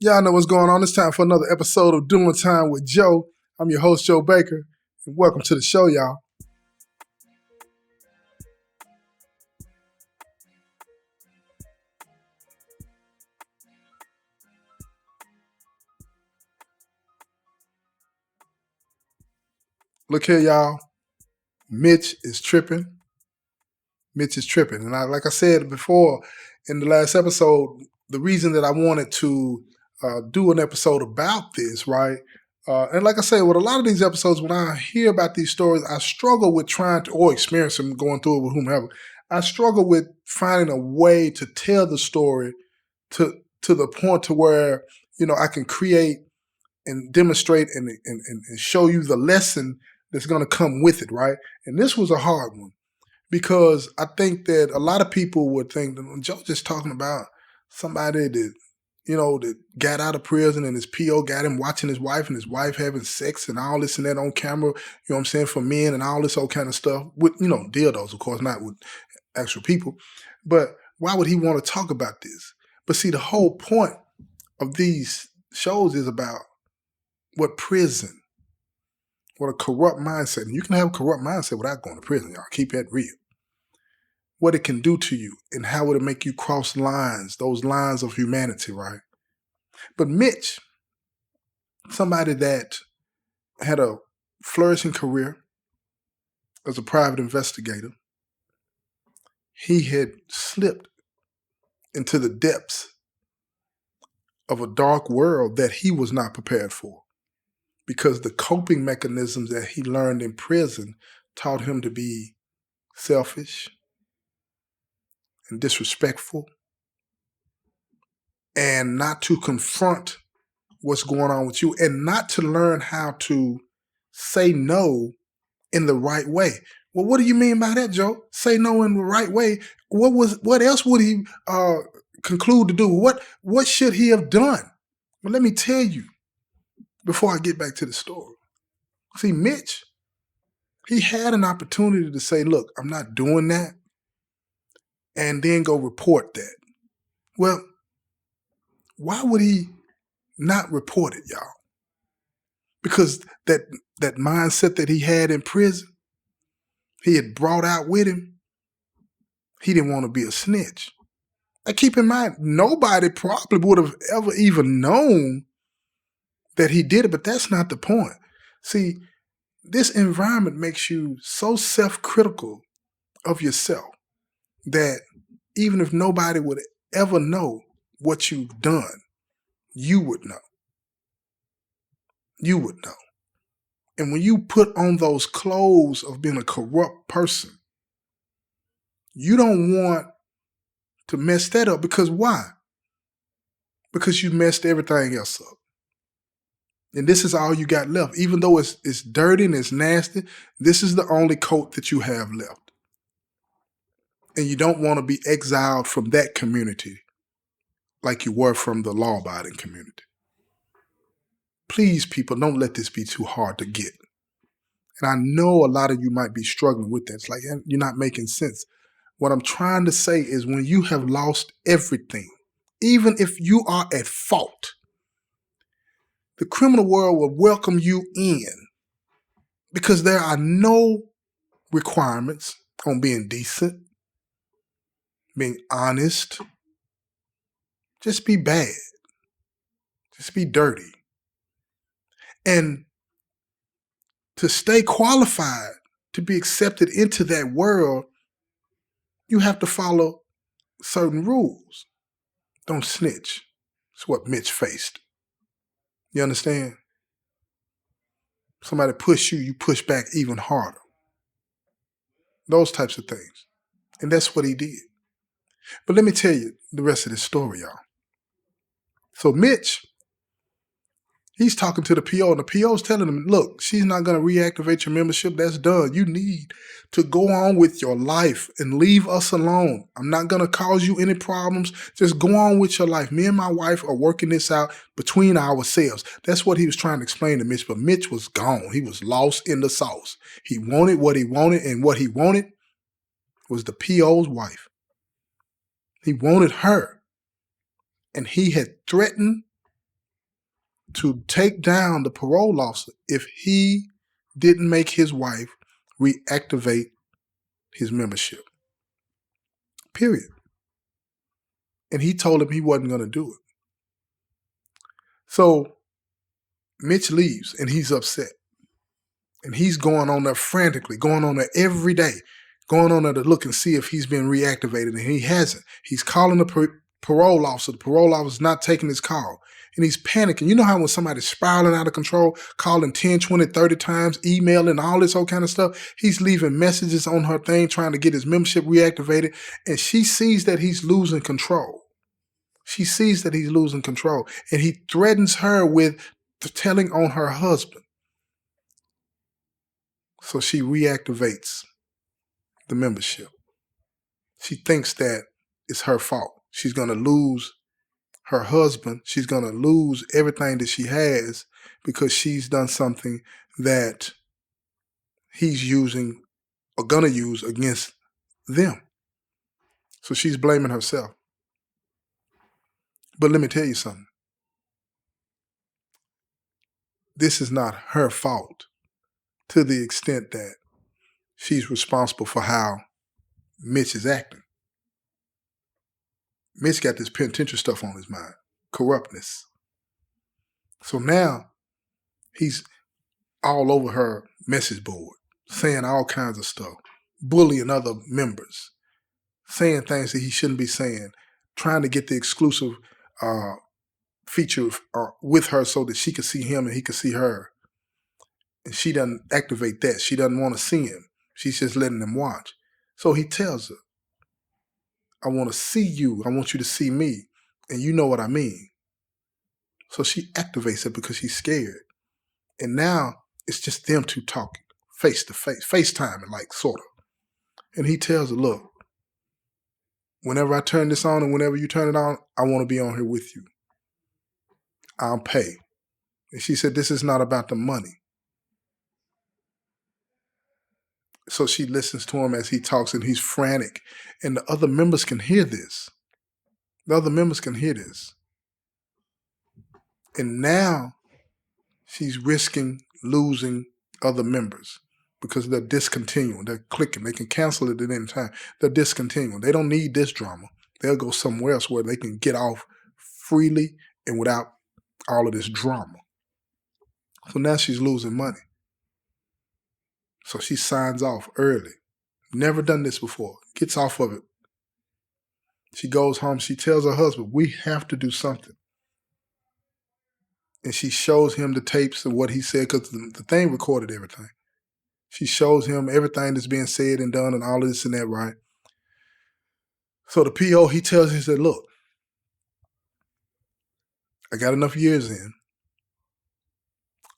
Y'all know what's going on. It's time for another episode of Doing Time with Joe. I'm your host, Joe Baker, and welcome to the show, y'all. Look here, y'all. Mitch is tripping. And like I said before in the last episode, the reason that I wanted to do an episode about this, right? And like I said, with a lot of these episodes, when I hear about these stories, I struggle with trying to, or experience them going through it with whomever, I struggle with finding a way to tell the story to the point to where, I can create and demonstrate and show you the lesson that's going to come with it, right? And this was a hard one because I think that a lot of people would think that Joe just talking about somebody that, that got out of prison and his PO got him watching his wife and his wife having sex and all this and that on camera, you know what I'm saying, for men and all this old kind of stuff with, dildos, of course, not with actual people. But why would he want to talk about this? But see, the whole point of these shows is about what prison, what a corrupt mindset, and you can have a corrupt mindset without going to prison, y'all. Keep that real. What it can do to you and how it'll make you cross lines, those lines of humanity, right? But Mitch, somebody that had a flourishing career as a private investigator, he had slipped into the depths of a dark world that he was not prepared for because the coping mechanisms that he learned in prison taught him to be selfish and disrespectful and not to confront what's going on with you and not to learn how to say no in the right way. Well, what do you mean by that, Joe? Say no in the right way. What else would he conclude to do? What should he have done? Well, let me tell you before I get back to the story. See, Mitch, he had an opportunity to say, look, I'm not doing that, and then go report that. Well, why would he not report it, y'all? Because that mindset that he had in prison, he had brought out with him, he didn't want to be a snitch. Now keep in mind, nobody probably would have ever even known that he did it, but that's not the point. See, this environment makes you so self-critical of yourself that even if nobody would ever know what you've done, you would know. You would know. And when you put on those clothes of being a corrupt person, you don't want to mess that up. Because why? Because you messed everything else up. And this is all you got left. Even though it's dirty and it's nasty, this is the only coat that you have left. And you don't want to be exiled from that community like you were from the law-abiding community. Please, people, don't let this be too hard to get. And I know a lot of you might be struggling with that. It's like, you're not making sense. What I'm trying to say is when you have lost everything, even if you are at fault, the criminal world will welcome you in because there are no requirements on being decent, being honest. Just be bad. Just be dirty. And to stay qualified to be accepted into that world, you have to follow certain rules. Don't snitch. That's what Mitch faced. You understand? Somebody push you, you push back even harder. Those types of things. And that's what he did. But let me tell you the rest of this story, y'all. So Mitch, he's talking to the PO, and the PO's telling him, look, she's not going to reactivate your membership. That's done. You need to go on with your life and leave us alone. I'm not going to cause you any problems. Just go on with your life. Me and my wife are working this out between ourselves. That's what he was trying to explain to Mitch, but Mitch was gone. He was lost in the sauce. He wanted what he wanted, and what he wanted was the PO's wife. He wanted her. And he had threatened to take down the parole officer if he didn't make his wife reactivate his membership. Period. And he told him he wasn't going to do it. So Mitch leaves and he's upset. And he's going on there frantically, going on there every day, going on there to look and see if he's been reactivated, and he hasn't. He's calling the parole officer. The parole officer's not taking his call. And he's panicking. You know how when somebody's spiraling out of control, calling 10, 20, 30 times, emailing, all this whole kind of stuff, he's leaving messages on her thing trying to get his membership reactivated, and she sees that he's losing control. She sees that he's losing control, and he threatens her with telling on her husband. So she reactivates the membership. She thinks that it's her fault. She's going to lose her husband. She's going to lose everything that she has because she's done something that he's using or going to use against them. So she's blaming herself. But let me tell you something. This is not her fault to the extent that she's responsible for how Mitch is acting. Mitch got this penitentiary stuff on his mind, corruptness. So now he's all over her message board, saying all kinds of stuff, bullying other members, saying things that he shouldn't be saying, trying to get the exclusive feature with her so that she could see him and he could see her. And she doesn't activate that. She doesn't want to see him. She's just letting him watch. So he tells her, I want to see you. I want you to see me. And you know what I mean. So she activates it because she's scared. And now it's just them two talking, face to face, FaceTiming, like, sort of. And he tells her, look, whenever I turn this on and whenever you turn it on, I want to be on here with you. I'll pay. And she said, this is not about the money. So she listens to him as he talks, and he's frantic. And the other members can hear this. The other members can hear this. And now she's risking losing other members because they're discontinuing. They're clicking. They can cancel it at any time. They're discontinuing. They don't need this drama. They'll go somewhere else where they can get off freely and without all of this drama. So now she's losing money. So she signs off early. Never done this before. Gets off of it. She goes home. She tells her husband, we have to do something. And she shows him the tapes of what he said because the thing recorded everything. She shows him everything that's being said and done and all of this and that, right? So the PO, he tells her, he said, look, I got enough years in.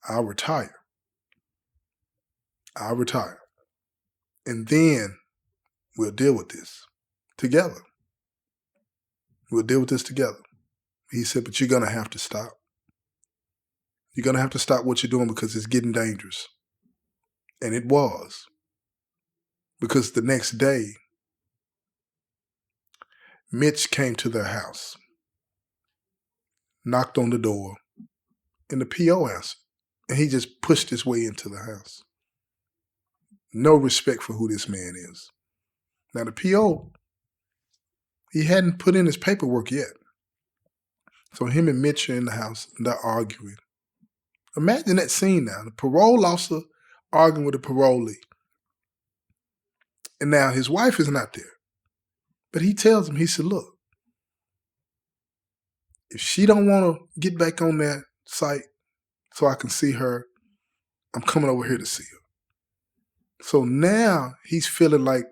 I'll retire. And then we'll deal with this together. We'll deal with this together. He said, but you're going to have to stop. You're going to have to stop what you're doing because it's getting dangerous. And it was. Because the next day, Mitch came to their house, knocked on the door, and the PO answered. And he just pushed his way into the house. No respect for who this man is. Now the PO, he hadn't put in his paperwork yet. So him and Mitch are in the house and they're arguing. Imagine that scene now. The parole officer arguing with the parolee. And now his wife is not there. But he tells him, he said, look, if she don't want to get back on that site so I can see her, I'm coming over here to see her. So now he's feeling like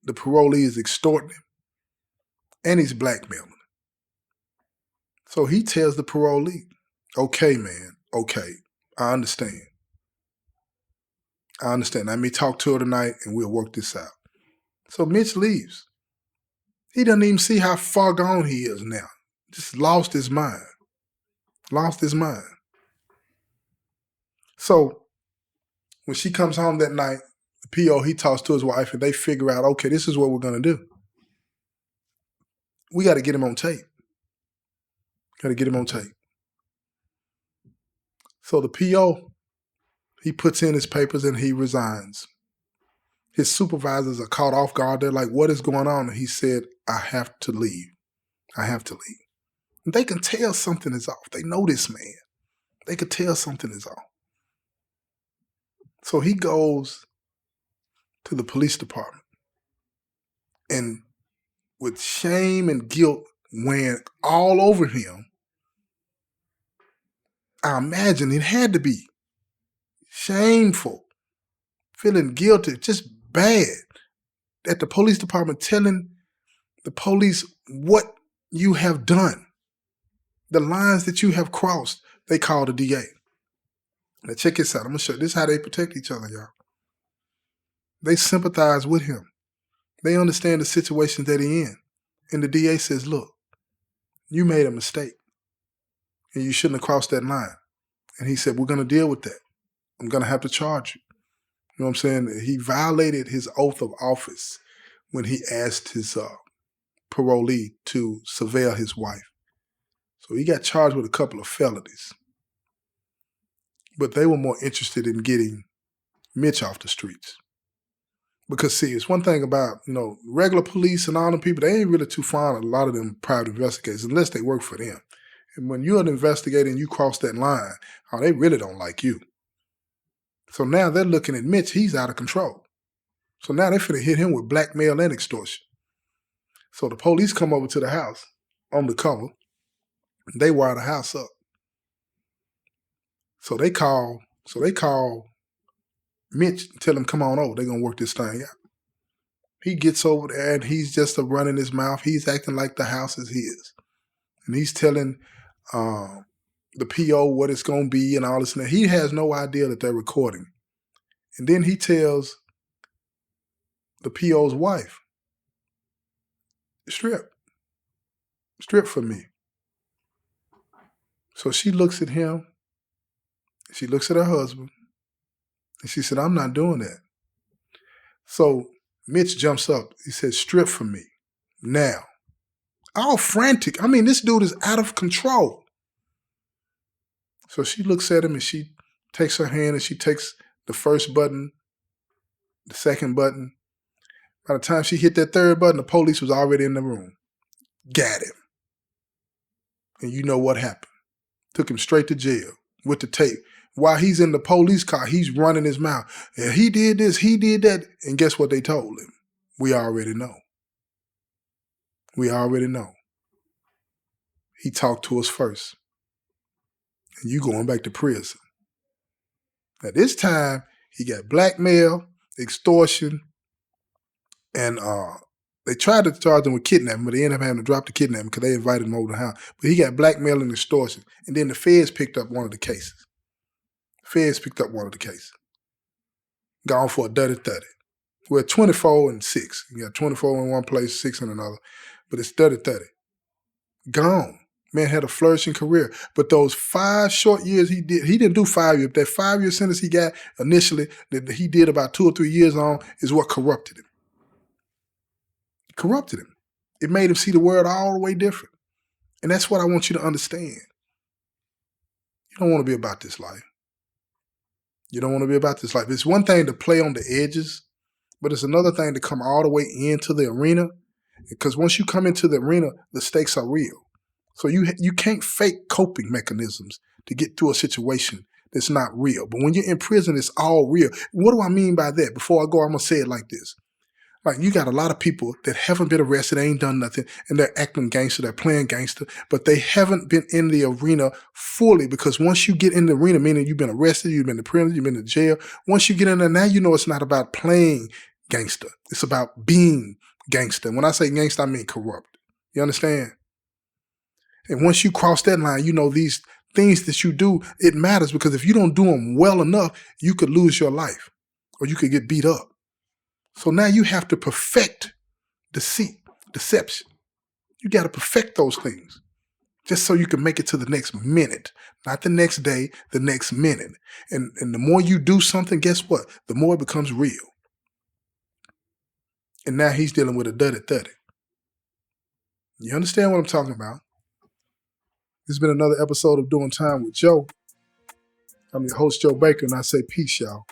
the parolee is extorting him and he's blackmailing him. So he tells the parolee, okay, man, okay, I understand. Let me talk to her tonight and we'll work this out. So Mitch leaves. He doesn't even see how far gone he is now. Just lost his mind. So when she comes home that night, the PO, he talks to his wife and they figure out, okay, this is what we're going to do. We got to get him on tape. So the PO, he puts in his papers and he resigns. His supervisors are caught off guard. They're like, what is going on? And he said, I have to leave. I have to leave. And they can tell something is off. They know this man. They could tell something is off. So he goes to the police department. And with shame and guilt weighing all over him, I imagine it had to be shameful, feeling guilty, just bad, at the police department telling the police what you have done, the lines that you have crossed. They call the DA. Now check this out. I'm going to show you. This is how they protect each other, y'all. They sympathize with him. They understand the situation that he's in. And the DA says, look, you made a mistake and you shouldn't have crossed that line. And he said, we're going to deal with that. I'm going to have to charge you. You know what I'm saying? He violated his oath of office when he asked his parolee to surveil his wife. So he got charged with a couple of felonies. But they were more interested in getting Mitch off the streets. Because, see, it's one thing about, regular police and all them people, they ain't really too fond of a lot of them private investigators unless they work for them. And when you're an investigator and you cross that line, they really don't like you. So now they're looking at Mitch. He's out of control. So now they're finna hit him with blackmail and extortion. So the police come over to the house on the cover. They wire the house up. So they call Mitch and tell him, come on over. They're going to work this thing out. He gets over there and he's just running his mouth. He's acting like the house is his. And he's telling the PO what it's going to be and all this. And he has no idea that they're recording. And then he tells the PO's wife, strip for me. So she looks at him. She looks at her husband. And she said, I'm not doing that. So Mitch jumps up. He said, strip for me. Now. All frantic. I mean, this dude is out of control. So she looks at him and she takes her hand and she takes the first button, the second button. By the time she hit that third button, the police was already in the room. Got him. And you know what happened. Took him straight to jail with the tape. While he's in the police car, he's running his mouth. Yeah, he did this, he did that. And guess what they told him? We already know. We already know. He talked to us first. And you going back to prison. Now this time, he got blackmail, extortion, and they tried to charge him with kidnapping, but they ended up having to drop the kidnapping because they invited him over to the house. But he got blackmail and extortion. And then the feds picked up one of the cases. Gone for a dirty 30. We're 24 and 6. You got 24 in one place, 6 in another. But it's dirty 30. Gone. Man had a flourishing career. But those 5 short years he didn't do 5 years. That 5-year sentence he got initially, that he did about 2 or 3 years on, is what corrupted him. It made him see the world all the way different. And that's what I want you to understand. You don't want to be about this life. It's one thing to play on the edges, but it's another thing to come all the way into the arena. Because once you come into the arena, the stakes are real. So you can't fake coping mechanisms to get through a situation that's not real. But when you're in prison, it's all real. What do I mean by that? Before I go, I'm going to say it like this. Like, you got a lot of people that haven't been arrested, they ain't done nothing, and they're acting gangster, they're playing gangster, but they haven't been in the arena fully, because once you get in the arena, meaning you've been arrested, you've been to prison, you've been to jail, once you get in there, now you know it's not about playing gangster. It's about being gangster. When I say gangster, I mean corrupt. You understand? And once you cross that line, you know these things that you do, it matters, because if you don't do them well enough, you could lose your life or you could get beat up. So now you have to perfect deceit, deception. You got to perfect those things just so you can make it to the next minute, not the next day, the next minute. And the more you do something, guess what? The more it becomes real. And now he's dealing with a dirty 30. You understand what I'm talking about? This has been another episode of Doing Time with Joe. I'm your host, Joe Baker, and I say peace, y'all.